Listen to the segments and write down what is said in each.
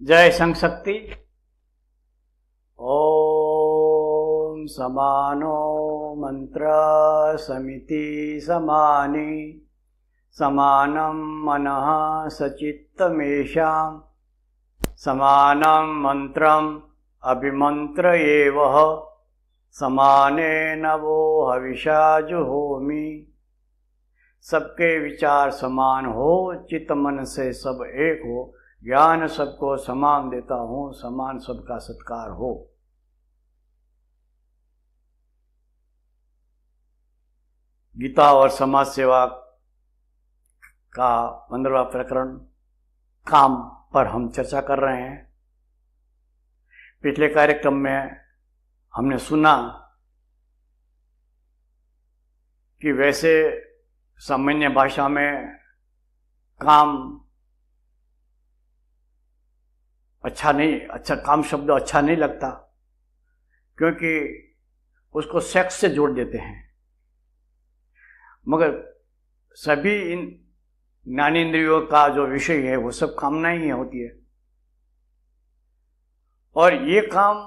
जय संघ शक्ति। ओम समानो मंत्र समिति समानि समानं मनः सचित्तमेषां समानं मंत्रम अभिमंत्र एवः समानेन वो हविषा जुहोमि। सबके विचार समान हो, चित्त मन से सब एक हो, ज्ञान सबको समान देता हूँ, समान सबका सत्कार हो। गीता और समाज सेवा का 15वां प्रकरण काम पर हम चर्चा कर रहे हैं। पिछले कार्यक्रम में हमने सुना कि वैसे सामान्य भाषा में काम काम शब्द अच्छा नहीं लगता, क्योंकि उसको सेक्स से जोड़ देते हैं। मगर सभी इन ज्ञानेंद्रियों का जो विषय है वो सब कामना ही होती है, और ये काम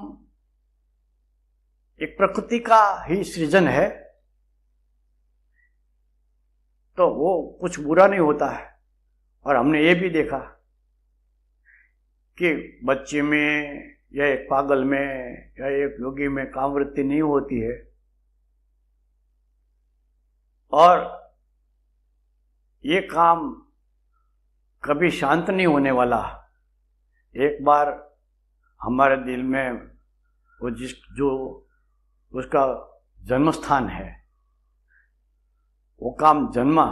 एक प्रकृति का ही सृजन है, तो वो कुछ बुरा नहीं होता है। और हमने ये भी देखा कि बच्चे में या एक पागल में या एक योगी में कामवृत्ति नहीं होती है, और ये काम कभी शांत नहीं होने वाला। एक बार हमारे दिल में वो जो उसका जन्म स्थान है वो काम जन्मा,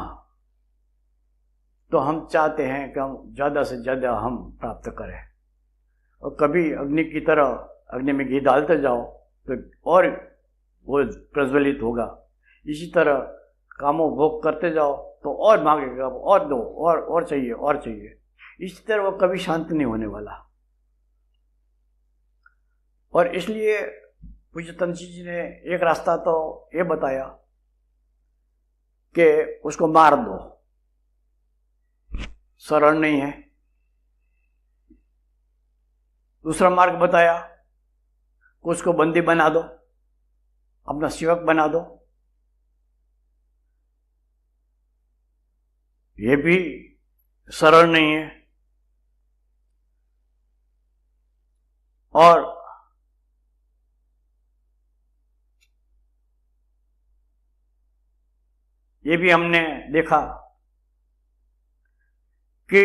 तो हम चाहते हैं कि हम ज़्यादा से ज़्यादा हम प्राप्त करें। और कभी अग्नि की तरह अग्नि में घी डालते जाओ तो और वो प्रज्वलित होगा। इसी तरह कामों भोग करते जाओ तो और मांगेगा, और दो, और चाहिए, और चाहिए। इसी तरह वो कभी शांत नहीं होने वाला। और इसलिए पूज्य तंत्री जी ने एक रास्ता तो ये बताया कि उसको मार दो, शरण नहीं है। दूसरा मार्ग बताया कि उसको बंदी बना दो, अपना सेवक बना दो। ये भी सरल नहीं है। और ये भी हमने देखा कि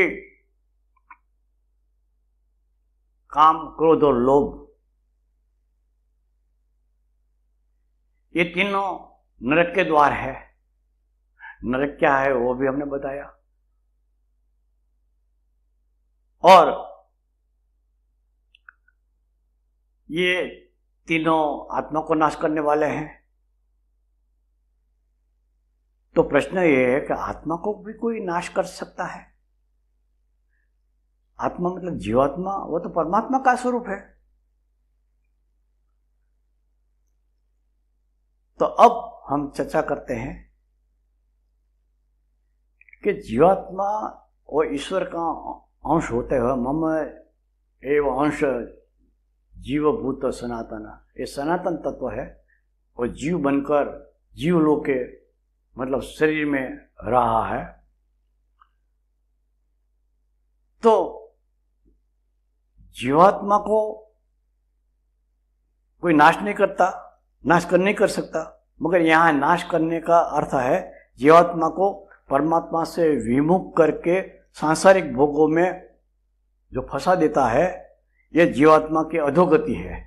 काम, क्रोध और लोभ, ये तीनों नरक के द्वार है। नरक क्या है वो भी हमने बताया। और ये तीनों आत्मा को नाश करने वाले हैं। तो प्रश्न ये है कि आत्मा को भी कोई नाश कर सकता है? आत्मा मतलब जीवात्मा, वो तो परमात्मा का स्वरूप है। तो अब हम चर्चा करते हैं कि जीवात्मा और ईश्वर का अंश होते हुए मम एव अंश जीवभूत सनातन, ये सनातन तत्व है। और जीव बनकर जीवलोक के मतलब शरीर में रहा है। तो जीवात्मा को कोई नाश नहीं करता, नाश नहीं कर सकता। मगर यहाँ नाश करने का अर्थ है जीवात्मा को परमात्मा से विमुख करके सांसारिक भोगों में जो फंसा देता है, यह जीवात्मा की अधोगति है।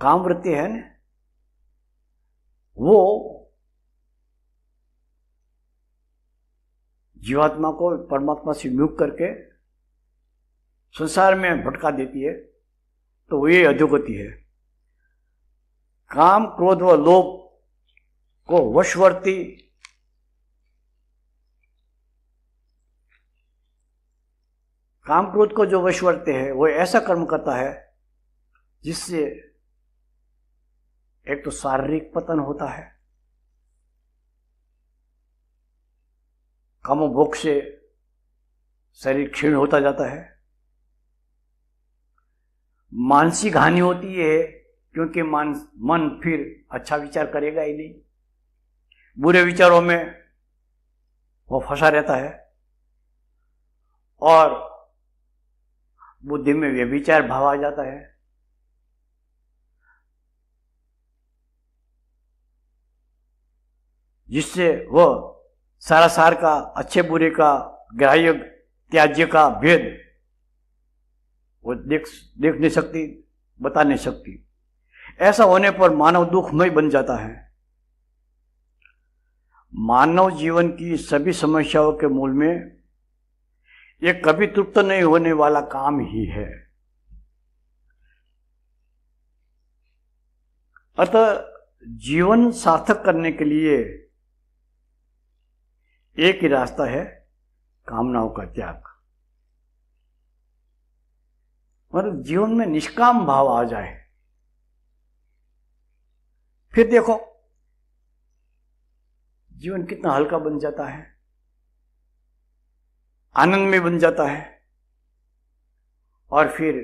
कामवृत्ति है ना, वो जीवात्मा को परमात्मा से विमुख करके संसार में भटका देती है। तो ये अधोगति है। काम, क्रोध व लोभ को वशवर्ती काम, क्रोध को जो वशवर्ती है वो ऐसा कर्म करता है जिससे एक तो शारीरिक पतन होता है, कामोभोग से शरीर क्षीण होता जाता है। मानसिक हानि होती है क्योंकि मन फिर अच्छा विचार करेगा ही नहीं, बुरे विचारों में वो फंसा रहता है और बुद्धि में व्यभिचार भाव आ जाता है। जिससे वह सारा सार का, अच्छे बुरे का, ग्राह्य त्याज्य का भेद वो देख नहीं सकती, बता नहीं सकती। ऐसा होने पर मानव दुखमय बन जाता है। मानव जीवन की सभी समस्याओं के मूल में ये कभी तृप्त नहीं होने वाला काम ही है। अतः जीवन सार्थक करने के लिए एक ही रास्ता है, कामनाओं का त्याग। मतलब जीवन में निष्काम भाव आ जाए, फिर देखो जीवन कितना हल्का बन जाता है, आनंद में बन जाता है और फिर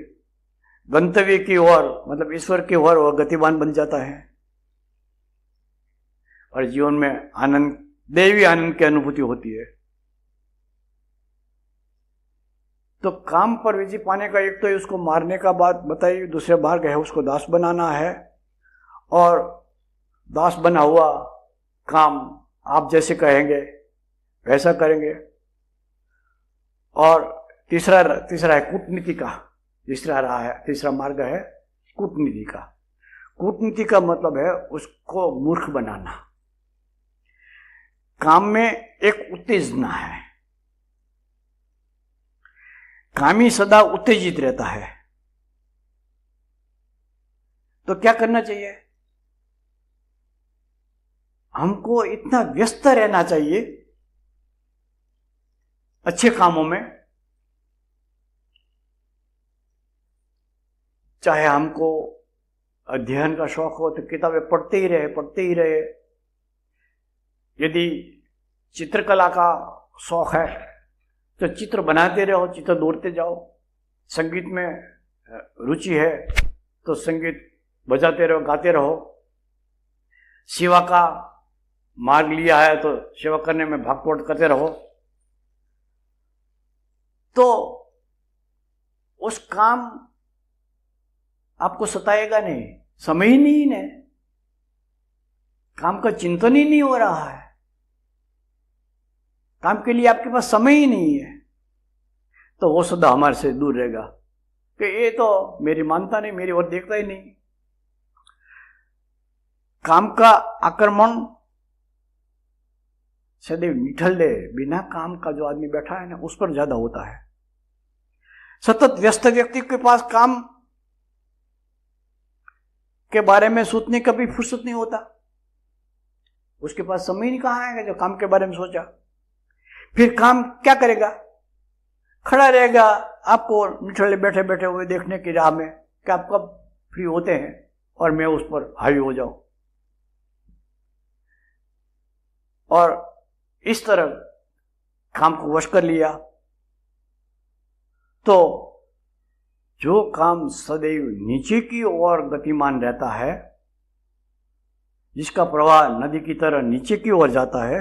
गंतव्य की ओर, मतलब ईश्वर की ओर वह गतिमान बन जाता है और जीवन में आनंद, दैवी आनंद की अनुभूति होती है। तो काम पर विजय पाने का एक तो उसको मारने का बात बताई, दूसरे मार्ग है उसको दास बनाना है और दास बना हुआ काम आप जैसे कहेंगे वैसा करेंगे। और तीसरा है कूटनीति का, तीसरा मार्ग है कूटनीति का। कूटनीति का मतलब है उसको मूर्ख बनाना। काम में एक उत्तेजना है, कामी सदा उत्तेजित रहता है। तो क्या करना चाहिए? हमको इतना व्यस्त रहना चाहिए अच्छे कामों में, चाहे हमको अध्ययन का शौक हो तो किताबें पढ़ते ही रहे। यदि चित्रकला का शौक है तो चित्र बनाते रहो, चित्र दौड़ते जाओ। संगीत में रुचि है तो संगीत बजाते रहो, गाते रहो। सेवा का मार्ग लिया है तो सेवा करने में भागदौड़ करते रहो। तो उस काम आपको सताएगा नहीं, समय ही नहीं है, काम का चिंतन ही नहीं हो रहा है, काम के लिए आपके पास समय ही नहीं है, तो वो सदा हमारे से दूर रहेगा कि ये तो मेरी मानता नहीं, मेरी ओर देखता ही नहीं। काम का आक्रमण सदैव निठल्ले बिना काम का जो आदमी बैठा है ना, उस पर ज्यादा होता है। सतत व्यस्त व्यक्ति के पास काम के बारे में सोचने का भी फुर्सत नहीं होता, उसके पास समय नहीं कहाँ है जो काम के बारे में सोचा। फिर काम क्या करेगा? खड़ा रहेगा आपको निठल्ले बैठे बैठे हुए देखने की राह में कि आप कब फ्री होते हैं और मैं उस पर हावी हो जाऊं। और इस तरह काम को वश कर लिया तो जो काम सदैव नीचे की ओर गतिमान रहता है, जिसका प्रवाह नदी की तरह नीचे की ओर जाता है,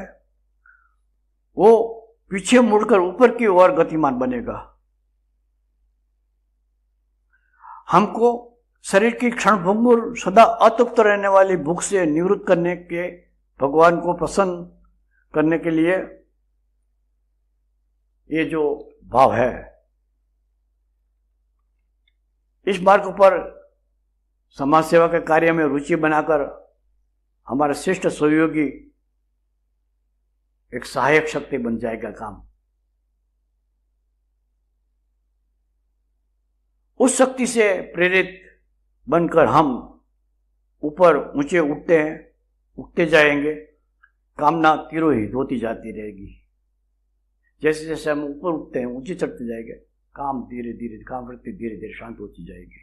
वो पीछे मुड़कर ऊपर की ओर गतिमान बनेगा। हमको शरीर की क्षणभंगुर सदा अतृप्त रहने वाली भूख से निवृत्त करने के, भगवान को प्रसन्न करने के लिए ये जो भाव है, इस मार्ग पर समाज सेवा के कार्य में रुचि बनाकर हमारा श्रेष्ठ सहयोगी एक सहायक शक्ति बन जाएगा काम। उस शक्ति से प्रेरित बनकर हम ऊपर ऊंचे उठते जाएंगे। कामना तिरोहित होती जाती रहेगी। जैसे जैसे हम ऊपर उठते हैं, ऊंचे चढ़ते जाएंगे, काम वृत्ति धीरे धीरे शांत होती जाएगी।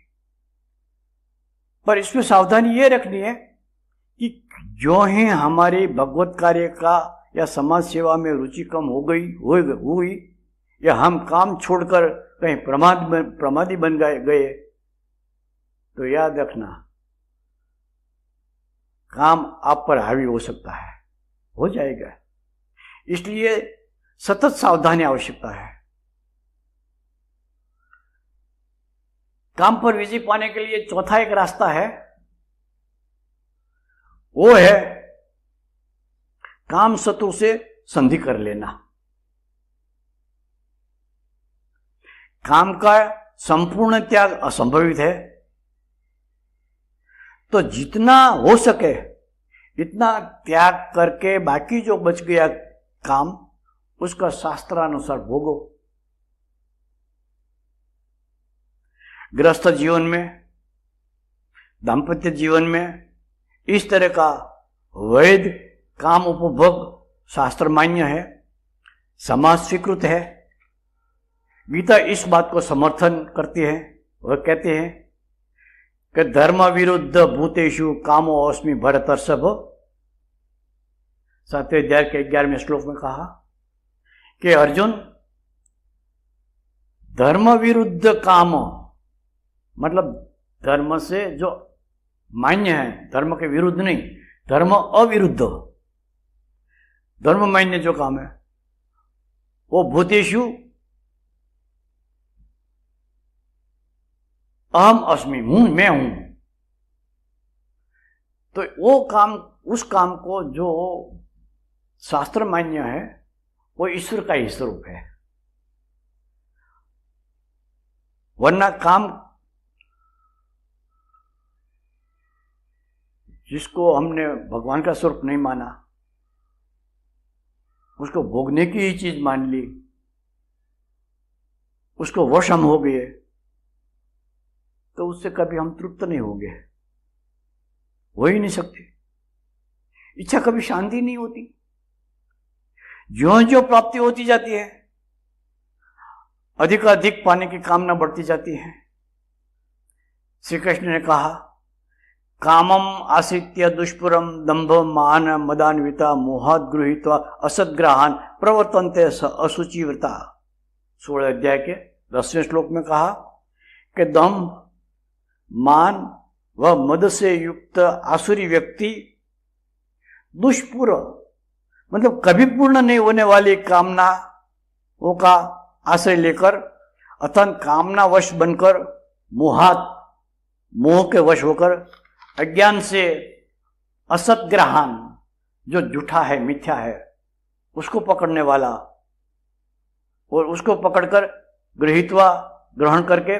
पर इसमें सावधानी ये रखनी है कि जो ही हमारी भगवत कार्य का या समाज सेवा में रुचि कम हुई, या हम काम छोड़कर कहीं प्रमादी बन गए तो याद रखना काम आप पर हावी हो सकता है, हो जाएगा। इसलिए सतत सावधानी आवश्यकता है। काम पर विजय पाने के लिए चौथा एक रास्ता है, वो है काम शत्रु से संधि कर लेना। काम का संपूर्ण त्याग असंभवित है, तो जितना हो सके इतना त्याग करके बाकी जो बच गया काम उसका शास्त्रानुसार भोगो। गृहस्थ जीवन में, दाम्पत्य जीवन में इस तरह का वैध काम उपभोग शास्त्र मान्य है, समाज स्वीकृत है। गीता इस बात को समर्थन करती है। वह कहते हैं कि धर्म विरुद्ध भूतेषु कामो अस्मि भरतर्षभ। 7वें अध्याय के 11वें श्लोक में कहा कि अर्जुन, धर्म विरुद्ध काम मतलब धर्म से जो मान्य है, धर्म के विरुद्ध नहीं, धर्म अविरुद्ध, धर्म मान्य जो काम है वो भूतेषु अहम अस्मि, मैं हूं। तो वो काम, उस काम को जो शास्त्र मान्य है वो ईश्वर का ही स्वरूप है। वरना काम जिसको हमने भगवान का स्वरूप नहीं माना, उसको भोगने की ही चीज मान ली, उसको वश हम हो गए, तो उससे कभी हम तृप्त नहीं होंगे, हो ही नहीं सकते। इच्छा कभी शांति नहीं होती। ज्यों ज्यों प्राप्ति होती जाती है, अधिक पाने की कामना बढ़ती जाती है। श्री कृष्ण ने कहा, कामम आश्रित्य दुष्पुरम दंभ मान मदान्विता मोहात गृहीत्वा असद्ग्रहान प्रवर्तन्ते असुचिव्रता। 16 अध्याय के 10वें श्लोक में कहा कि दंभ, मान व मद से युक्त आसुरी व्यक्ति दुष्पुर मतलब कभी पूर्ण नहीं होने वाली कामनाओं का आश्रय लेकर अथवा कामना वश बनकर मोह के वश होकर अज्ञान से असत्ग्रहान जो झूठा है, मिथ्या है, उसको पकड़ने वाला और उसको पकड़कर गृहीत्वा ग्रहण करके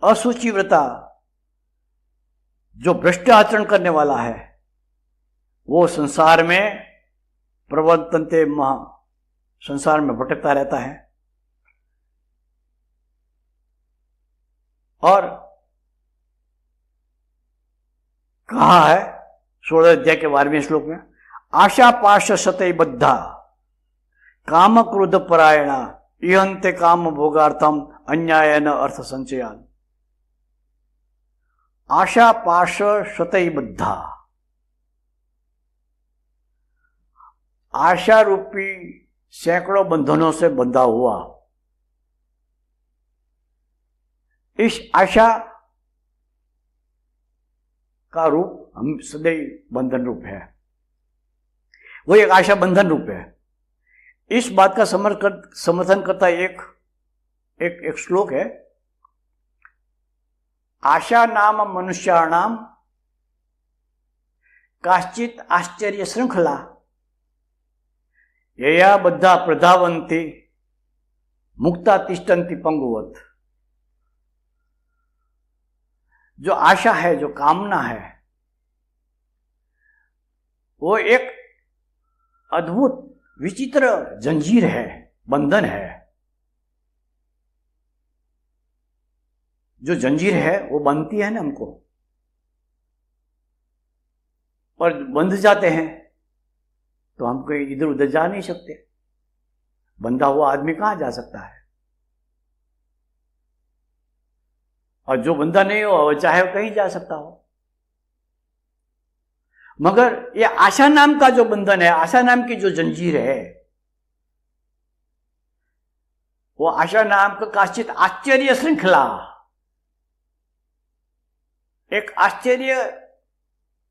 असुचिव्रता जो भ्रष्ट आचरण करने वाला है, वो संसार में प्रवर्तन्ते संसार में भटकता रहता है। और कहा है 16 अध्याय के 12वें श्लोक में, आशा पाश शतै बद्धा काम क्रोध परायणा इहंते काम भोगार्थम अन्यायन अर्थ संचयान। आशा पाश शतै बद्धा, आशा रूपी सैकड़ों बंधनों से बंधा हुआ। इस आशा का रूप हम सदैव बंधन रूप है, वो एक आशा बंधन रूप है। इस बात का समर्थन करता एक श्लोक है, आशा नाम मनुष्याणाम काश्चित आश्चर्य श्रृंखला यया बद्धा प्रधावंती मुक्ता तिष्ठन्ति पंगुवत। जो आशा है, जो कामना है, वो एक अद्भुत विचित्र जंजीर है, बंधन है। जो जंजीर है वो बंधती है ना हमको, और बंध जाते हैं तो हम कहीं इधर उधर जा नहीं सकते। बंधा हुआ आदमी कहां जा सकता है? और जो बंधा नहीं हो वो चाहे वो कहीं जा सकता हो। मगर ये आशा नाम का जो बंधन है, आशा नाम की जो जंजीर है, वो वो आशा नाम का काश्चित आश्चर्य श्रृंखला, एक आश्चर्य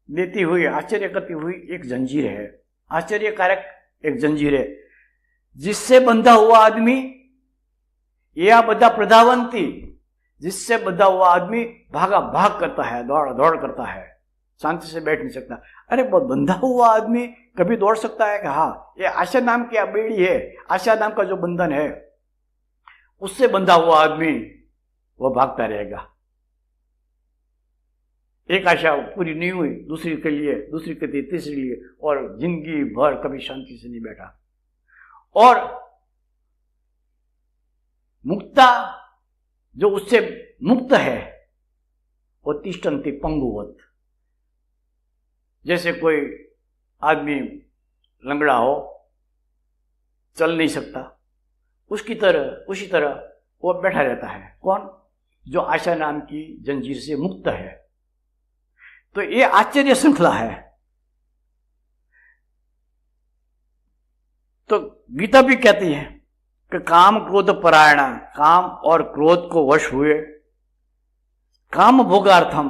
देती हुई, आश्चर्य करती हुई एक जंजीर है, आश्चर्यकारक एक जंजीर है, जिससे बंधा हुआ आदमी या बंधा प्रधावंती, जिससे बंधा हुआ आदमी भागा भाग करता है, दौड़ दौड़ करता है, शांति से बैठ नहीं सकता। अरे बंधा हुआ आदमी कभी दौड़ सकता है कि हाँ, ये आशा नाम की बेड़ी है, आशा नाम का जो बंधन है, उससे बंधा हुआ आदमी वो भागता रहेगा। एक आशा पूरी नहीं हुई, दूसरी के लिए, दूसरी के लिए, तीसरी लिए, और जिंदगी भर कभी शांति से नहीं बैठा। और मुक्ता जो उससे मुक्त है वो तिष्ठन्ति पंगुवत, जैसे कोई आदमी लंगड़ा हो, चल नहीं सकता, उसी तरह वो बैठा रहता है। कौन? जो आशा नाम की जंजीर से मुक्त है। तो ये आश्चर्य श्रृंखला है। तो गीता भी कहती है कि काम क्रोध परायणा, काम और क्रोध को वश हुए, काम भोगार्थम,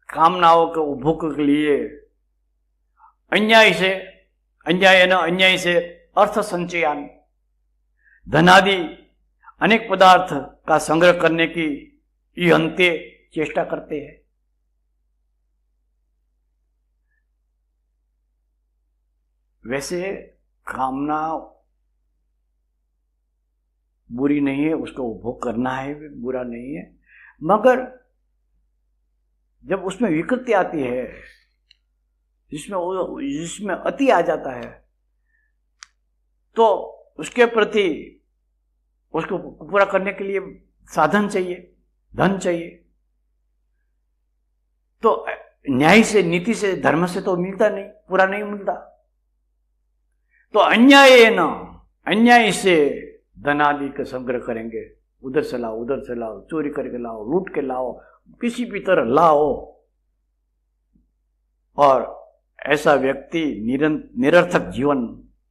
कामनाओं के उपभोग के लिए, अन्याय से अर्थ संचयान, धनादि अनेक पदार्थ का संग्रह करने की ये अंत्य चेष्टा करते हैं। वैसे कामना बुरी नहीं है, उसका उपभोग करना है भी बुरा नहीं है, मगर जब उसमें विकृति आती है, जिसमें अति आ जाता है, तो उसके प्रति उसको पूरा करने के लिए साधन चाहिए, धन चाहिए। तो न्याय से, नीति से, धर्म से तो मिलता नहीं, पूरा नहीं मिलता। तो अन्याय से धनादि का संग्रह करेंगे, उधर से लाओ, चोरी करके लाओ, लूट के लाओ, किसी भी तरह लाओ, और ऐसा व्यक्ति निरर्थक जीवन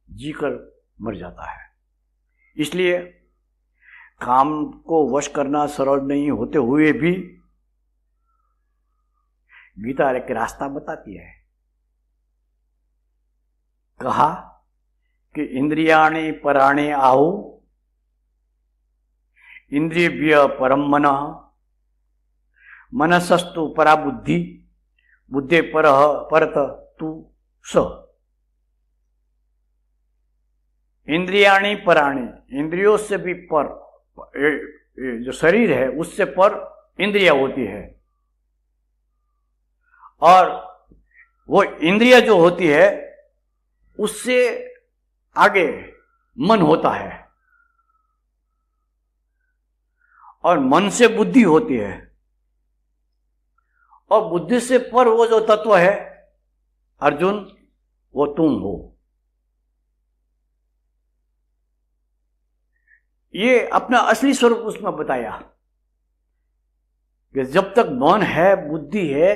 जीकर मर जाता है। इसलिए काम को वश करना सरल नहीं होते हुए भी गीता एक रास्ता बताती है। कहा कि इंद्रियाणि पराणि आहु, इंद्रियभ्य परम मनः, मनसस्तु परा बुद्धि, बुद्धे परत तु स। इंद्रियाणि पराणि, इंद्रियों से भी पर, जो शरीर है उससे पर इंद्रिया होती है, और वो इंद्रिया जो होती है उससे आगे मन होता है, और मन से बुद्धि होती है, और बुद्धि से पर वो जो तत्व है अर्जुन, वो तुम हो। ये अपना असली स्वरूप उसमें बताया कि जब तक मन है, बुद्धि है,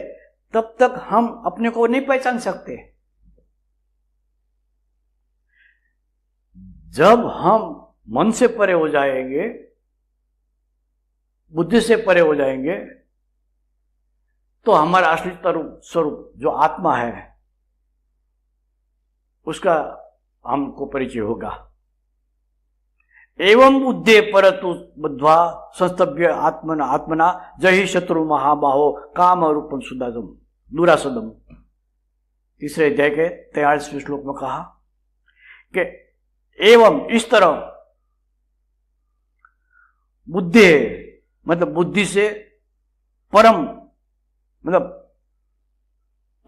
तब तक हम अपने को नहीं पहचान सकते। जब हम मन से परे हो जाएंगे, बुद्धि से परे हो जाएंगे, तो हमारा असली स्वरूप जो आत्मा है उसका हमको परिचय होगा। एवं बुद्धे परतु बुद्ध्वा संस्तभ्य आत्मना जहि शत्रु महाबाहो काम रूपम सुदादम दुरासदम। तीसरे अध्याय के 43वें श्लोक में कहा कि एवं इस तरह बुद्धि मतलब बुद्धि से परम मतलब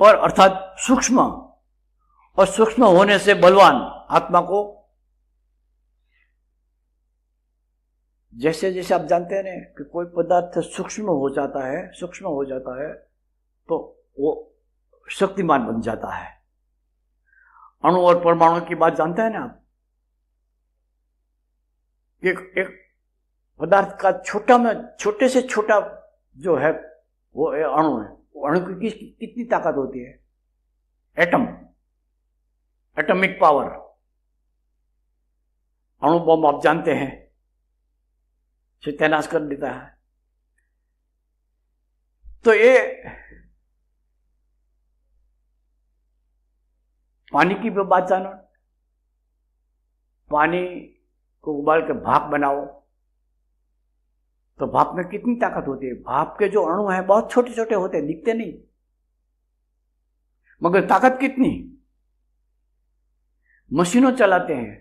पर अर्थात सूक्ष्म, और सूक्ष्म होने से बलवान आत्मा को, जैसे जैसे आप जानते हैं ना कि कोई पदार्थ सूक्ष्म हो जाता है तो वो शक्तिमान बन जाता है। अणु और परमाणु की बात जानते हैं ना आप, एक पदार्थ का छोटे से छोटा जो है वो अणु है। अणु की कितनी ताकत होती है? Atomic power. अणु बम आप जानते हैं सत्यानाश कर देता है। तो ये पानी की भी बात जानो, पानी को उबाल के भाप बनाओ तो भाप में कितनी ताकत होती है। भाप के जो अणु हैं बहुत छोटे छोटे होते हैं, दिखते नहीं, मगर ताकत कितनी। मशीनों चलाते हैं,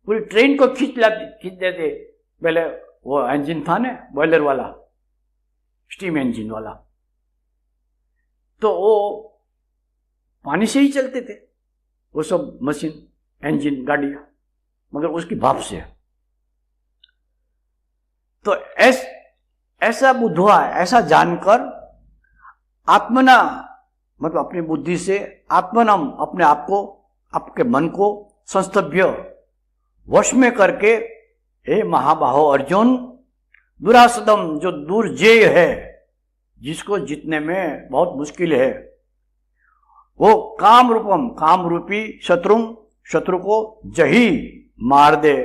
पूरी ट्रेन को खींच देते। पहले वो इंजन था ना, बॉयलर वाला, स्टीम इंजन वाला, तो वो पानी से ही चलते थे वो सब मशीन, इंजन, गाड़ियां, मगर उसकी भाप से। तो ऐसा बुद्ध हुआ, ऐसा जानकर आत्मना मतलब अपनी बुद्धि से आत्मनम, अपने आप को, आपके मन को संस्तभ्य वश में करके, हे महाबाहो अर्जुन, दुरासदम जो दुर्जेय है, जिसको जीतने में बहुत मुश्किल है, वो काम रूपम, काम रूपी शत्रु को जही मार दे।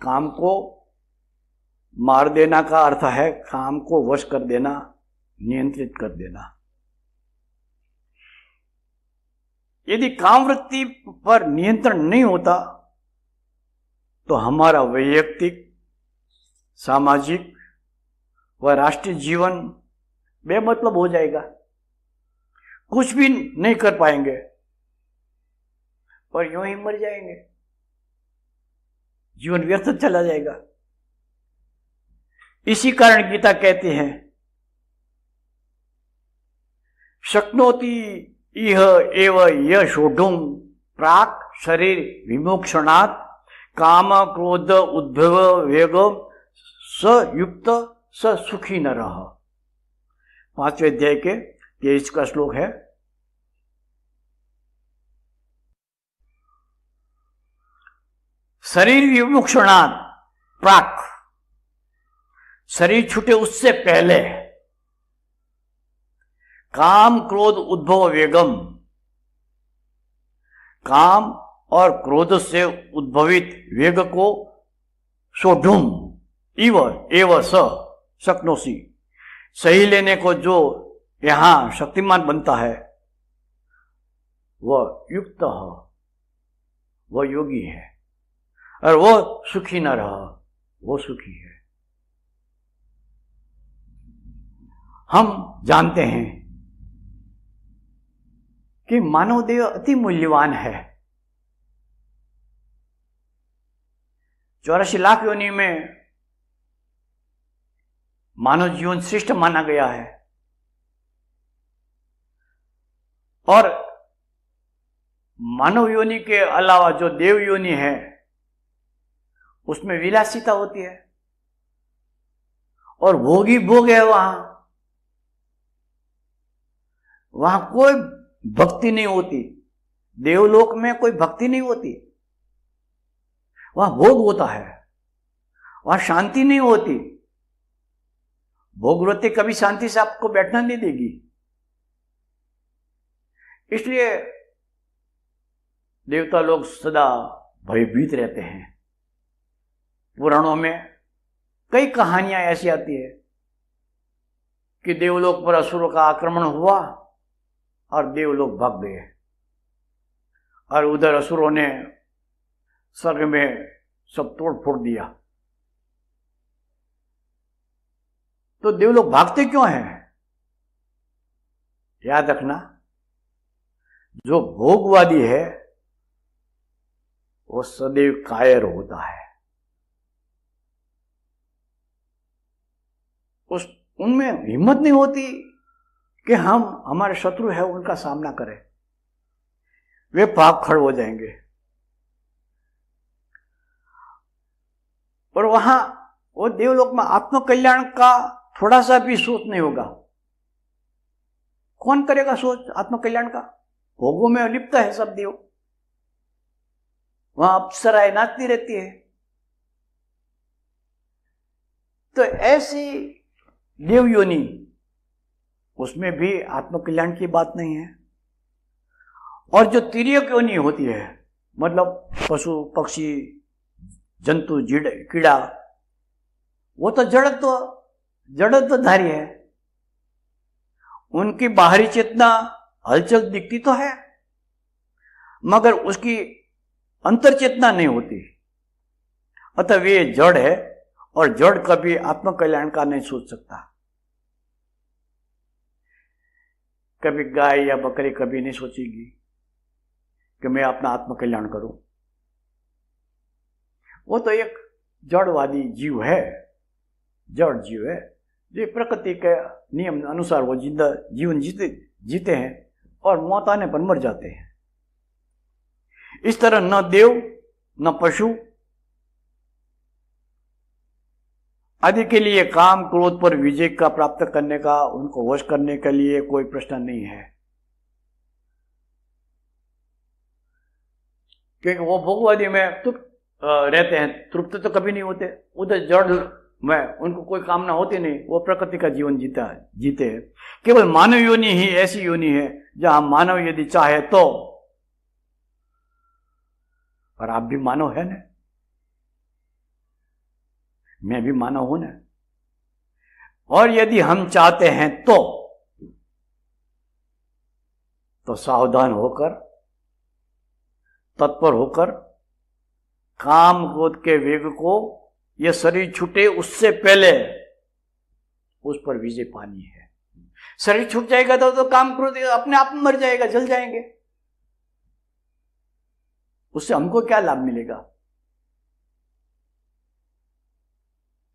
काम को मार देना का अर्थ है काम को वश कर देना, नियंत्रित कर देना। यदि काम वृत्ति पर नियंत्रण नहीं होता तो हमारा वैयक्तिक, सामाजिक व राष्ट्रीय जीवन बेमतलब हो जाएगा, कुछ भी नहीं कर पाएंगे और यूं ही मर जाएंगे, जीवन व्यर्थ चला जाएगा। इसी कारण गीता कहती है, शक्नोति इह एव यशोढुम प्राक शरीर विमोक्षणात् काम क्रोध उद्भव वेग स युक्त स सुखी न रह। 5वें अध्याय के 23 का श्लोक है। शरीर विमोक्षणात् प्राक, शरीर छूटे उससे पहले, काम क्रोध उद्भव वेगम, काम और क्रोध से उद्भवित वेग को सोढुम इव एव स शक्नोसी, सही लेने को जो यहां शक्तिमान बनता है वह युक्त है, वह योगी है, और वो सुखी न रहा, वो सुखी है। हम जानते हैं कि मानव देह अति मूल्यवान है। 84 लाख योनि में मानव जीवन श्रेष्ठ माना गया है, और मानव योनि के अलावा जो देव योनि है उसमें विलासिता होती है और भोगी भोग है। वहां कोई भक्ति नहीं होती, देवलोक में कोई भक्ति नहीं होती, वहां भोग होता है, वहां शांति नहीं होती। भोगवृत्ति कभी शांति से आपको बैठना नहीं देगी। इसलिए देवता लोग सदा भयभीत रहते हैं। पुराणों में कई कहानियां ऐसी आती है कि देवलोक पर असुरों का आक्रमण हुआ और देवलोक भाग गए, और उधर असुरों ने स्वर्ग में सब तोड़ फोड़ दिया। तो देवलोक भागते क्यों हैं? याद रखना, जो भोगवादी है वो सदैव कायर होता है। उनमें हिम्मत नहीं होती कि हम हमारे शत्रु है उनका सामना करें, वे पाप खड़े हो जाएंगे। और वहां वो देवलोक में आत्मकल्याण का थोड़ा सा भी सोच नहीं होगा। कौन करेगा सोच आत्मकल्याण का? भोगों में लिप्त है सब देव, वहां अप्सराएं नाचती रहती है। तो ऐसी देव योनि, उसमें भी आत्मकल्याण की बात नहीं है। और जो तिर्यक योनि होती है, मतलब पशु पक्षी जंतु कीड़ा, वो तो जड़त्वधारी है। उनकी बाहरी चेतना हलचल दिखती तो है, मगर उसकी अंतर चेतना नहीं होती। अतः वे जड़ है, और जड़ कभी आत्म कल्याण का नहीं सोच सकता। कभी गाय या बकरी कभी नहीं सोचेगी कि मैं अपना आत्म कल्याण करूं। वो तो एक जड़वादी जीव है, जड़ जीव है, जो प्रकृति के नियम अनुसार वो जीवन जीते हैं और मौत आने पर मर जाते हैं। इस तरह न देव न पशु आदि के लिए काम क्रोध पर विजय का प्राप्त करने का, उनको वश करने के लिए कोई प्रश्न नहीं है, क्योंकि वो भोगवादी में तृप्त रहते हैं, तृप्त तो कभी नहीं होते। उधर जड़ में उनको कोई कामना होती नहीं, वो प्रकृति का जीवन जीते हैं। केवल मानव योनि ही ऐसी योनि है जहां मानव यदि चाहे तो, और आप भी मानव है ना, मैं भी मानव हूं ना, और यदि हम चाहते हैं तो सावधान होकर, तत्पर होकर, काम क्रोध के वेग को यह शरीर छूटे उससे पहले उस पर विजय पानी है। शरीर छूट जाएगा तो काम क्रोध अपने आप मर जाएगा, जल जाएंगे, उससे हमको क्या लाभ मिलेगा।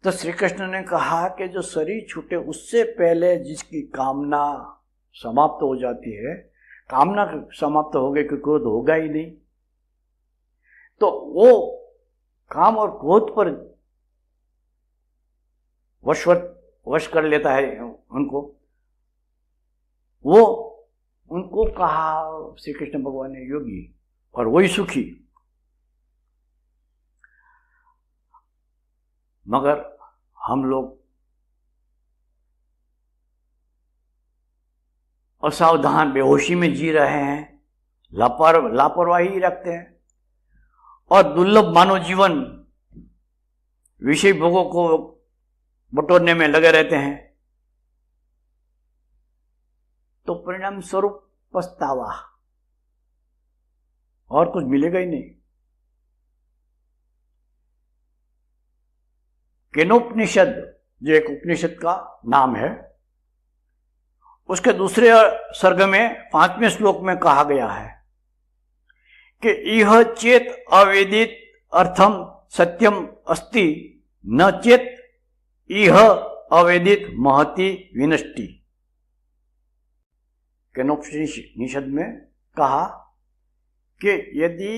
तो श्री कृष्ण ने कहा कि जो शरीर छूटे उससे पहले जिसकी कामना समाप्त हो जाती है, कामना समाप्त हो गई कि क्रोध होगा ही नहीं, तो वो काम और क्रोध पर वश कर लेता है उनको। वो उनको कहा श्री कृष्ण भगवान ने योगी, और वही सुखी। मगर हम लोग असावधान बेहोशी में जी रहे हैं, लापरवाही रखते हैं, और दुर्लभ मानव जीवन विषय भोगों को बटोरने में लगे रहते हैं। तो परिणाम स्वरूप पछतावा, और कुछ मिलेगा ही नहीं। केनोपनिषद जो एक उपनिषद का नाम है, उसके दूसरे सर्ग में 5वें श्लोक में कहा गया है कि इह चेत अवेदित अर्थम सत्यम अस्ति, न चेत इह अवेदित महति विनष्टि। केनोपनिषद में कहा कि यदि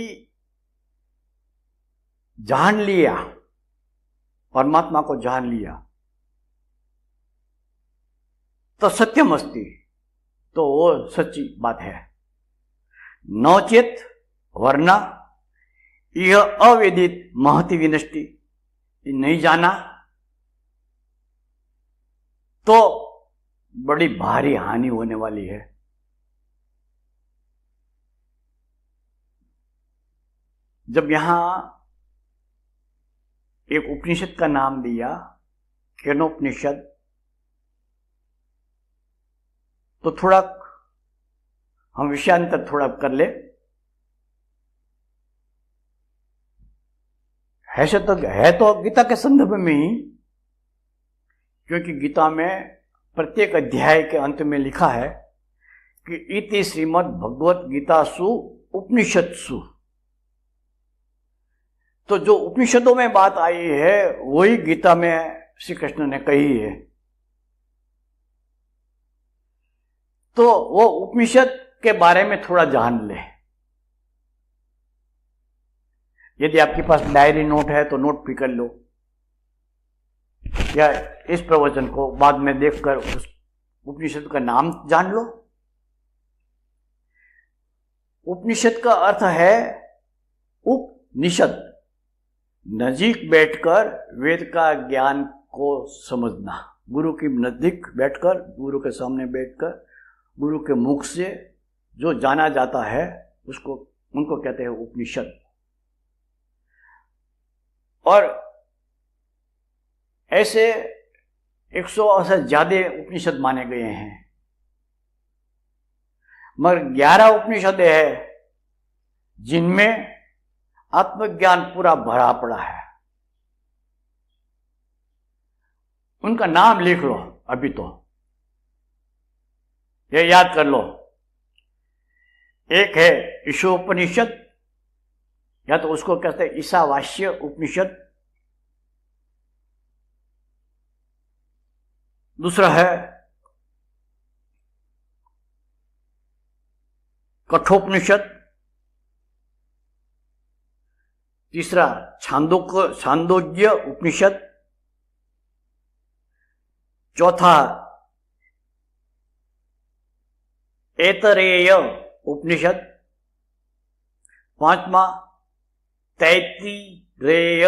जान लिया, परमात्मा को जान लिया, तो सत्यम अस्ति, तो वो सच्ची बात है। नौचेत वरना यह अवेदित महति विनष्टि, नहीं जाना तो बड़ी भारी हानि होने वाली है। जब यहां एक उपनिषद का नाम दिया केनोपनिषद, तो थोड़ा हम विषयांतर थोड़ा कर ले। है तो गीता के संदर्भ में ही, क्योंकि गीता में प्रत्येक अध्याय के अंत में लिखा है कि इति श्रीमद् भगवत गीतासु उपनिषत्सु। तो जो उपनिषदों में बात आई है वही गीता में श्री कृष्ण ने कही है। तो वो उपनिषद के बारे में थोड़ा जान ले। यदि आपके पास डायरी नोट है तो नोट भी कर लो, या इस प्रवचन को बाद में देखकर उस उपनिषद का नाम जान लो। उपनिषद का अर्थ है उपनिषद, नजीक बैठकर वेद का ज्ञान को समझना। गुरु के नजदीक बैठकर, गुरु के सामने बैठकर, गुरु के मुख से जो जाना जाता है उसको, उनको कहते हैं उपनिषद। और ऐसे 100 से ज्यादा उपनिषद माने गए हैं, मगर 11 उपनिषद है जिनमें आत्मज्ञान पूरा भरा पड़ा है। उनका नाम लिख लो, अभी तो ये याद कर लो। एक है ईशोपनिषद, या तो उसको कहते हैं ईशावास्य उपनिषद। दूसरा है कठोपनिषद। तीसरा छांदोग्य उपनिषद। चौथा ऐतरेय उपनिषद। पांचवा तैत्तिरेय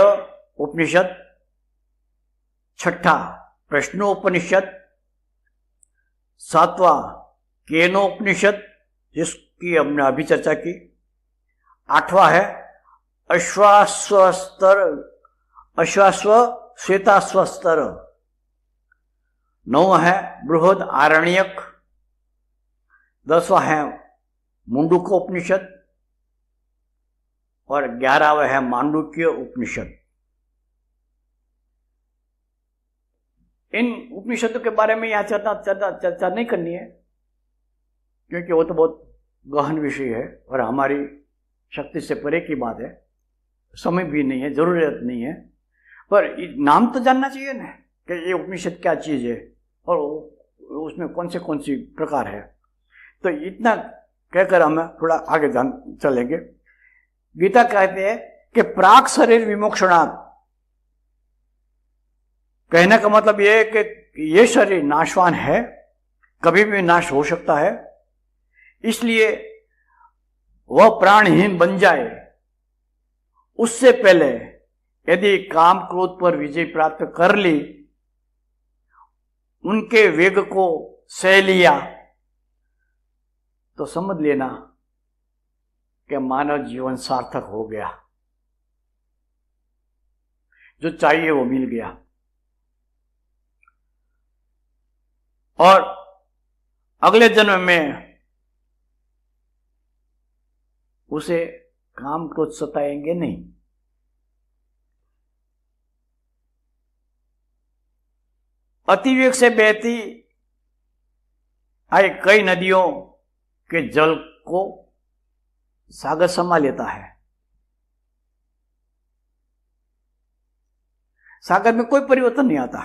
उपनिषद। छठा प्रश्नोपनिषद। सातवां केनोपनिषद, जिसकी हमने अभी चर्चा की। आठवां है अश्वास्व श्वेतास्वस्तर। नौवां है बृहद आरण्यक। 10वां है मुंडूकोपनिषद और 11वां है मांडुक्य उपनिषद। इन उपनिषदों के बारे में यहाँ चर्चा नहीं करनी है, क्योंकि वो तो बहुत गहन विषय है और हमारी शक्ति से परे की बात है, समय भी नहीं है, जरूरत नहीं है। पर नाम तो जानना चाहिए ना कि ये उपनिषद क्या चीज़ है और उसमें कौन सी प्रकार है। तो इतना कहकर हम थोड़ा आगे चलेंगे। गीता कहते हैं कि प्राक शरीर विमोक्षणात्, कहने का मतलब यह है कि ये शरीर नाशवान है, कभी भी नाश हो सकता है, इसलिए वह प्राणहीन बन जाए उससे पहले यदि काम क्रोध पर विजय प्राप्त कर ली, उनके वेग को सह लिया, तो समझ लेना कि मानव जीवन सार्थक हो गया, जो चाहिए वो मिल गया। और अगले जन्म में उसे काम क्रोध सताएंगे नहीं। अतिवेग से बहती आई कई नदियों के जल को सागर समा लेता है। सागर में कोई परिवर्तन नहीं आता,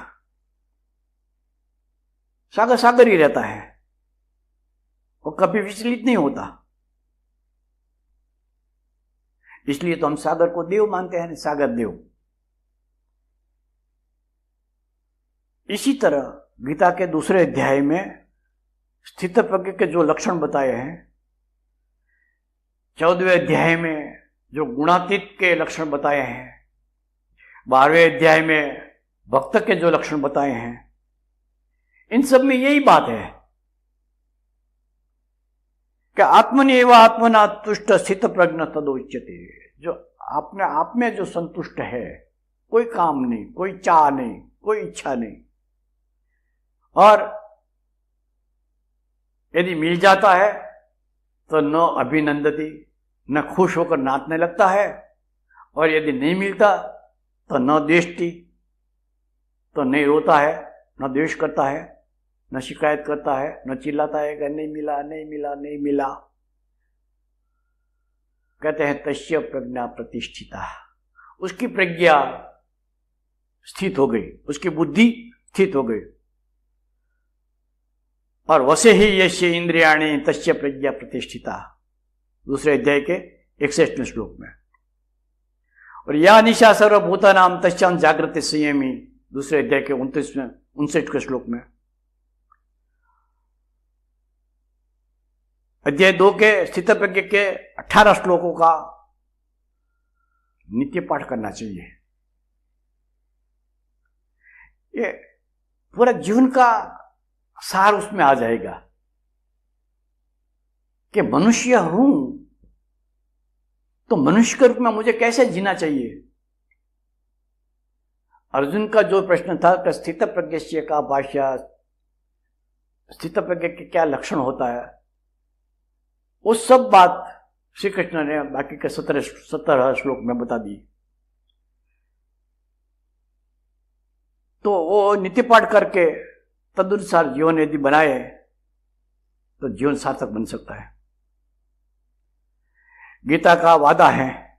सागर सागर ही रहता है, वो कभी विचलित नहीं होता। इसलिए तो हम सागर को देव मानते हैं, सागर देव। इसी तरह गीता के दूसरे अध्याय में स्थित प्रज्ञ के जो लक्षण बताए हैं, 14वें अध्याय में जो गुणातीत के लक्षण बताए हैं, 12वें अध्याय में भक्त के जो लक्षण बताए हैं, इन सब में यही बात है कि आत्मनिएव आत्मना तुष्ट स्थित प्रज्ञ तदोच्यते। जो अपने आप में जो संतुष्ट है, कोई काम नहीं, कोई चाह नहीं, कोई इच्छा नहीं, और यदि मिल जाता है तो न अभिनंदती, न खुश होकर नाचने लगता है, और यदि नहीं मिलता तो न द्वेष्टि, तो नहीं रोता है, न द्वेष करता है, न शिकायत करता है, न चिल्लाता है कि नहीं मिला नहीं मिला नहीं मिला। कहते हैं तस्य प्रज्ञा प्रतिष्ठिता, उसकी प्रज्ञा स्थित हो गई, उसकी बुद्धि स्थित हो गई। और वसे ही यस्य इंद्रियाणि तस्य प्रज्ञा प्रतिष्ठिता, दूसरे अध्याय के 61वें श्लोक में। और या निशा सर्वभूतानां तस्यां जागृति संयमी, दूसरे अध्याय के 59वें श्लोक में। अध्याय 2 के स्थित प्रज्ञ के 18 श्लोकों का नित्य पाठ करना चाहिए। ये पूरा जीवन का सार उसमें आ जाएगा कि मनुष्य हूं तो मनुष्य के रूप में मुझे कैसे जीना चाहिए, अर्जुन का जो प्रश्न था कि स्थित प्रज्ञस्य का भाष्य, स्थित प्रज्ञ के क्या लक्षण होता है, वो सब बात श्री कृष्ण ने बाकी के 17 श्लोक में बता दी। तो वो नीति पाठ करके तदनुसार जीवन यदि बनाए तो जीवन सार्थक बन सकता है। गीता का वादा है,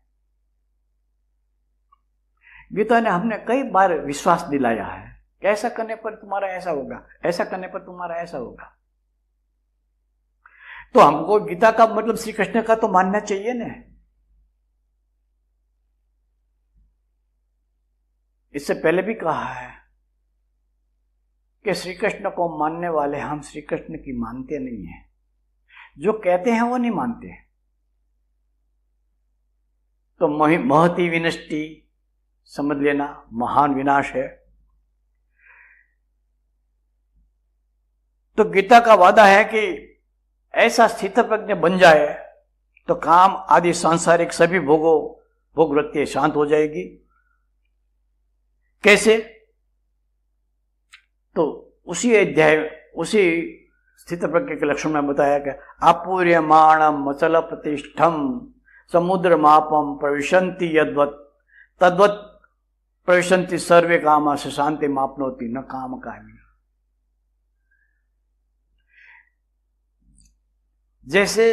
गीता ने हमने कई बार विश्वास दिलाया है कि ऐसा करने पर तुम्हारा ऐसा होगा, ऐसा करने पर तुम्हारा ऐसा होगा। तो हमको गीता का मतलब श्री कृष्ण का तो मानना चाहिए ना। इससे पहले भी कहा है कि श्री कृष्ण को मानने वाले हम श्री कृष्ण की मानते नहीं हैं, जो कहते हैं वो नहीं मानते। तो महती विनष्टि समझ लेना, महान विनाश है। तो गीता का वादा है कि ऐसा स्थित प्रज्ञ बन जाए तो काम आदि सांसारिक सभी भोग वृत्ति शांत हो जाएगी। कैसे? तो उसी अध्याय, उसी स्थित प्रज्ञ के लक्षण में बताया कि आपूर्यमाणम अचल प्रतिष्ठम समुद्र मापम प्रविशन्ति यद्वत् तद्वत् प्रविशन्ति सर्वे कामा से शांति मापनोति न काम कामी। जैसे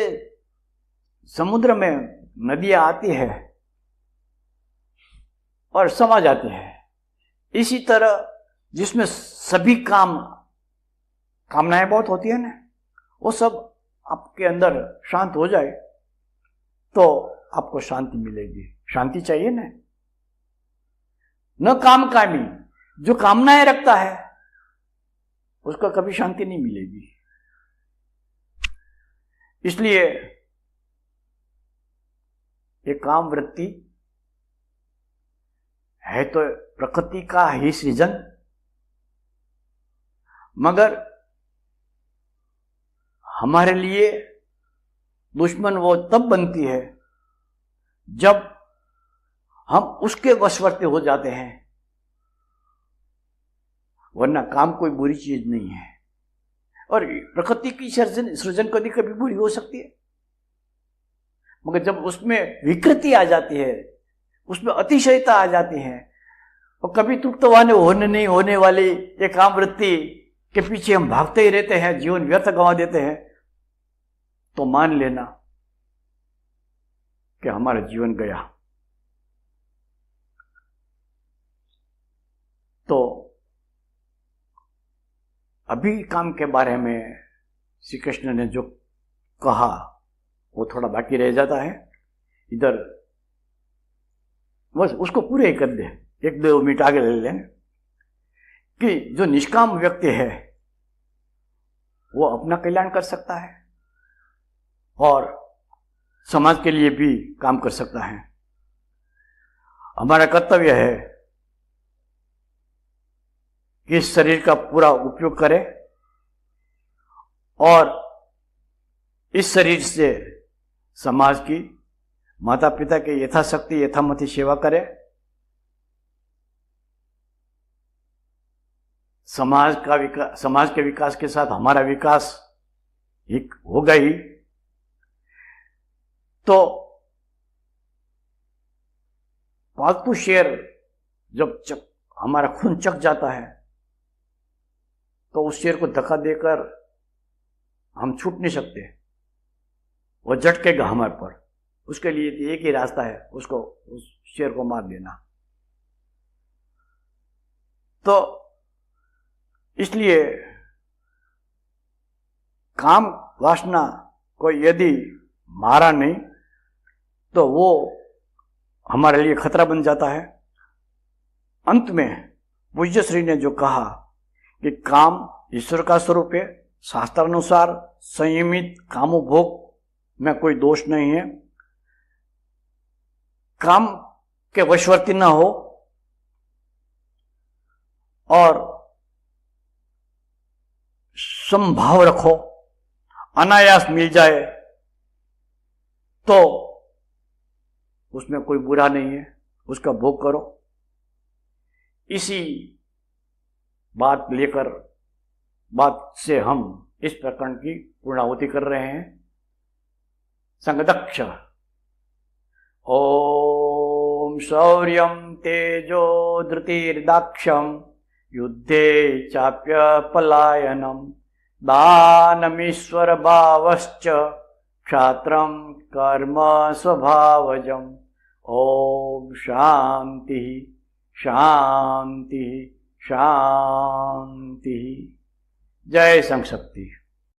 समुद्र में नदियां आती है और समा जाती है, इसी तरह जिसमें सभी कामनाएं बहुत होती है ना, वो सब आपके अंदर शांत हो जाए तो आपको शांति मिलेगी। शांति चाहिए ना। न काम कामी, जो कामनाएं रखता है उसको कभी शांति नहीं मिलेगी। इसलिए ये काम वृत्ति है तो प्रकृति का ही सृजन, मगर हमारे लिए दुश्मन वो तब बनती है जब हम उसके वशवर्ती हो जाते हैं, वरना काम कोई बुरी चीज नहीं है। और प्रकृति की सृजन कभी कभी बुरी हो सकती है, मगर जब उसमें विकृति आ जाती है, उसमें अतिशयता आ जाती है, और कभी तृप्तवान होने नहीं होने वाली ये काम वृत्ति के पीछे हम भागते ही रहते हैं, जीवन व्यर्थ गंवा देते हैं, तो मान लेना कि हमारा जीवन गया। तो अभी काम के बारे में श्री कृष्ण ने जो कहा वो थोड़ा बाकी रह जाता है, इधर बस उसको पूरे ही कर दे, 1-2 मिनट आगे ले लें कि जो निष्काम व्यक्ति है वो अपना कल्याण कर सकता है और समाज के लिए भी काम कर सकता है। हमारा कर्तव्य है कि इस शरीर का पूरा उपयोग करें और इस शरीर से समाज की, माता पिता के यथाशक्ति यथामति सेवा करें। समाज के विकास के साथ हमारा विकास होगा ही। तो पालतू शेर जब हमारा खून चक जाता है तो उस शेर को धक्का देकर हम छूट नहीं सकते, वो झटकेगा हमारे पर। उसके लिए एक ही रास्ता है, उसको उस शेर को मार देना। तो इसलिए काम वासना को यदि मारा नहीं तो वो हमारे लिए खतरा बन जाता है। अंत में पूज्य श्री ने जो कहा कि काम ईश्वर का स्वरूप है, शास्त्रानुसार संयमित कामोभोग में कोई दोष नहीं है, काम के वशवर्ती ना हो और संभाव रखो, अनायास मिल जाए तो उसमें कोई बुरा नहीं है, उसका भोग करो। इसी बात लेकर बात से हम इस प्रकरण की पूर्णाहुति कर रहे हैं। संगदक्ष। ओम शौर्यं तेजो धृतिर्दाक्ष्यं युद्धे चाप्य पलायनम दानमीश्वर भावश्च क्षात्रं कर्म स्वभावजम्। ओम शांति शांति शांति। जय संघ शक्ति।